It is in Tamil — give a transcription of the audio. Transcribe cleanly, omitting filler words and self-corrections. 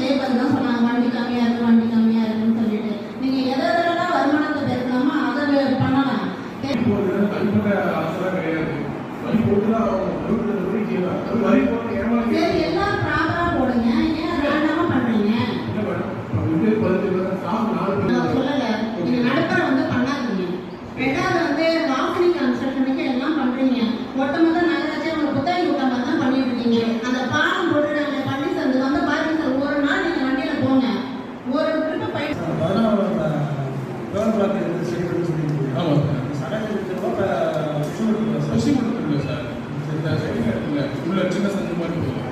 இதே பதில் தான் சொன்னாங்க, வண்டி கம்மியா இருக்கு, வண்டி கம்மியா இருக்குன்னு சொல்லிட்டு. நீங்க எதெல்லாம் வருமானத்தை பெருக்கலாமோ அதை பண்ணலாம். சரி, எல்லாம் ப்ராப்பரா போடுங்க. ஏன் ரேண்டமா பண்றீங்க? சொல்லல, நீங்க நடுத்தர பண்ணாதீங்க. ரெண்டாவது வாசனை கன்ஸ்ட்ரக்ஷனுக்கு எல்லாம் பண்றீங்க. ஒட்டுமொத்த நகராட்சி உங்க புத்தக கூட்டமா தான் பண்ணிட்டு இருக்கீங்க. அந்த பாலம் போடுறாங்க, பள்ளி சந்து பாருங்க சார், ஒரு நாள் நீங்க வண்டியில போங்க, ஒரு ட்ரிப் போயிட்டு உள்ள சின்ன சந்து மாதிரி போகும்.